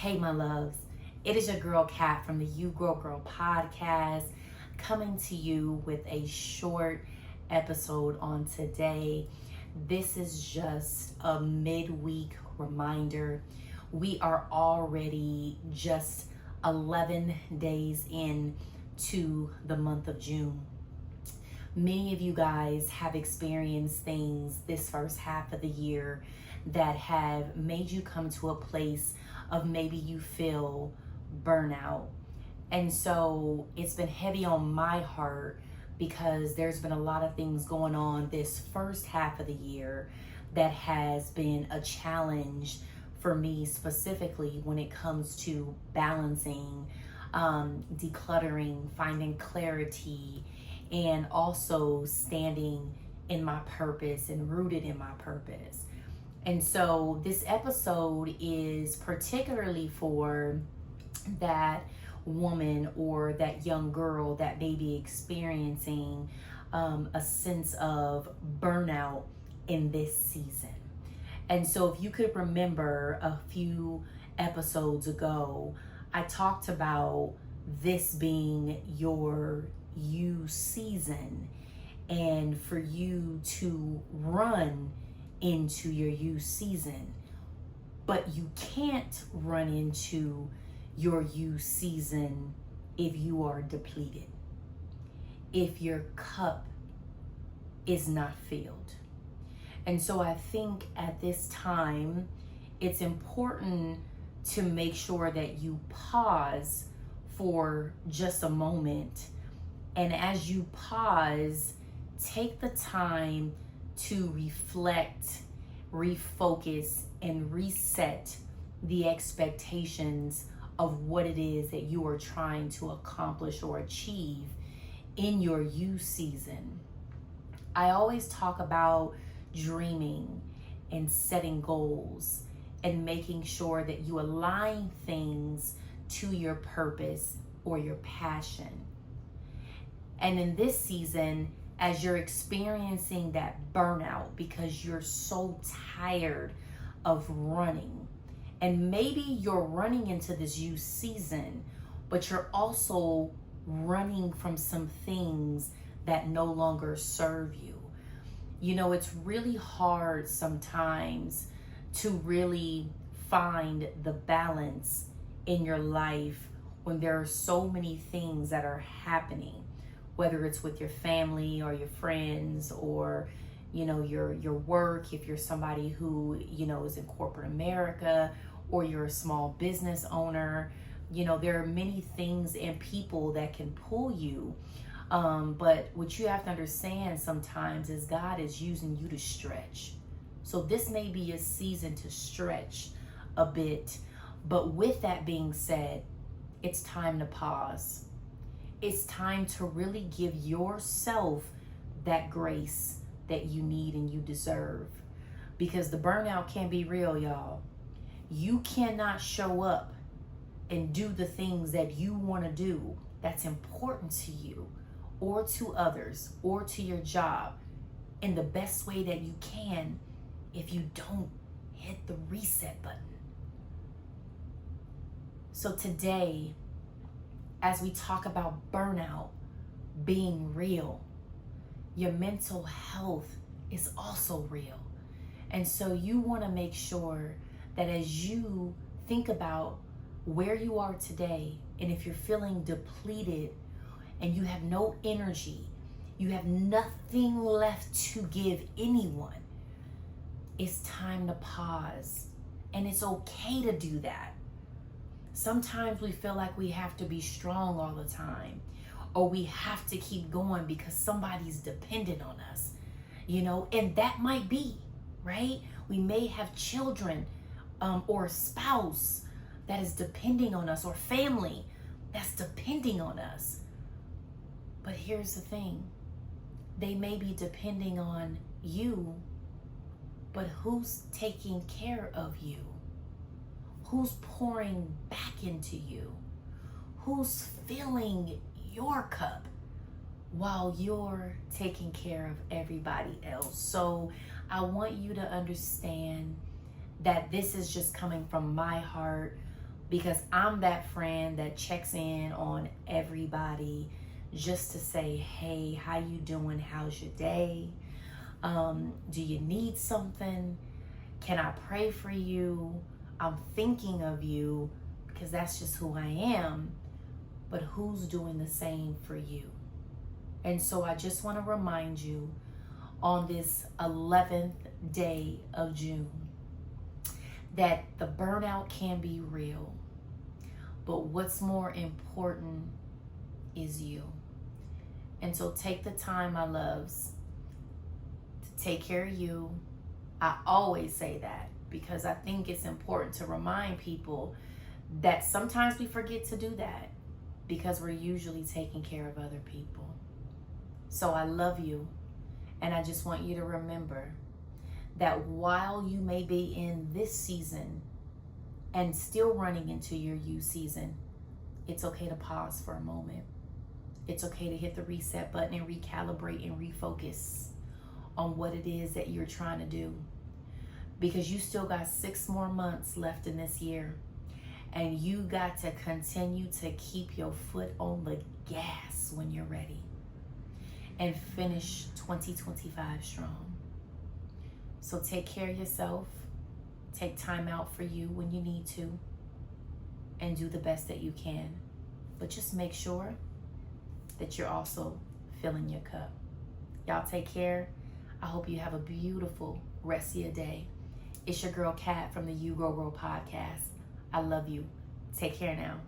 Hey, my loves. It is your girl Kat from the You Grow Gurl Podcast, coming to you with a short episode on today. This is just a midweek reminder. We are already just 11 days in to the month of June. Many of you guys have experienced things this first half of the year that have made you come to a place of maybe you feel burnout. And so it's been heavy on my heart because there's been a lot of things going on this first half of the year that has been a challenge for me, specifically when it comes to balancing, decluttering, finding clarity, and also standing in my purpose and rooted in my purpose. And so this episode is particularly for that woman or that young girl that may be experiencing a sense of burnout in this season. And so if you could remember a few episodes ago, I talked about this being your you season and for you to run into your you season. But you can't run into your you season if you are depleted, if your cup is not filled. And so I think at this time, it's important to make sure that you pause for just a moment. And as you pause, take the time to reflect, refocus, and reset the expectations of what it is that you are trying to accomplish or achieve in your you season. I always talk about dreaming and setting goals and making sure that you align things to your purpose or your passion. And in this season, as you're experiencing that burnout because you're so tired of running, and maybe you're running into this you season, but you're also running from some things that no longer serve you. You know, it's really hard sometimes to really find the balance in your life when there are so many things that are happening, whether it's with your family or your friends or, you know, your work, if you're somebody who, you know, is in corporate America, or you're a small business owner. You know, there are many things and people that can pull you. But what you have to understand sometimes is God is using you to stretch. So this may be a season to stretch a bit. But with that being said, it's time to pause. It's time to really give yourself that grace that you need and you deserve. Because the burnout can be real, y'all. You cannot show up and do the things that you want to do that's important to you or to others or to your job in the best way that you can if you don't hit the reset button. So today, as we talk about burnout being real, your mental health is also real. And so you want to make sure that as you think about where you are today, and if you're feeling depleted and you have no energy, you have nothing left to give anyone, it's time to pause. And it's okay to do that. Sometimes we feel like we have to be strong all the time, or we have to keep going because somebody's dependent on us, you know, and that might be, right? We may have children or a spouse that is depending on us, or family that's depending on us. But here's the thing. They may be depending on you, but who's taking care of you? Who's pouring back into you? Who's filling your cup while you're taking care of everybody else? So I want you to understand that this is just coming from my heart because I'm that friend that checks in on everybody just to say, hey, how you doing? How's your day? Do you need something? Can I pray for you? I'm thinking of you, because that's just who I am. But who's doing the same for you? And so I just want to remind you on this 11th day of June that the burnout can be real. But what's more important is you. And so take the time, my loves, to take care of you. I always say that because I think it's important to remind people that sometimes we forget to do that because we're usually taking care of other people. So I love you, and I just want you to remember that while you may be in this season and still running into your you season, it's okay to pause for a moment. It's okay to hit the reset button and recalibrate and refocus on what it is that you're trying to do, because you still got 6 more months left in this year, and you got to continue to keep your foot on the gas when you're ready and finish 2025 strong. So take care of yourself, take time out for you when you need to, and do the best that you can. But just make sure that you're also filling your cup. Y'all take care. I hope you have a beautiful rest of your day. It's your girl Kat from the You Grow Gurl Podcast. I love you. Take care now.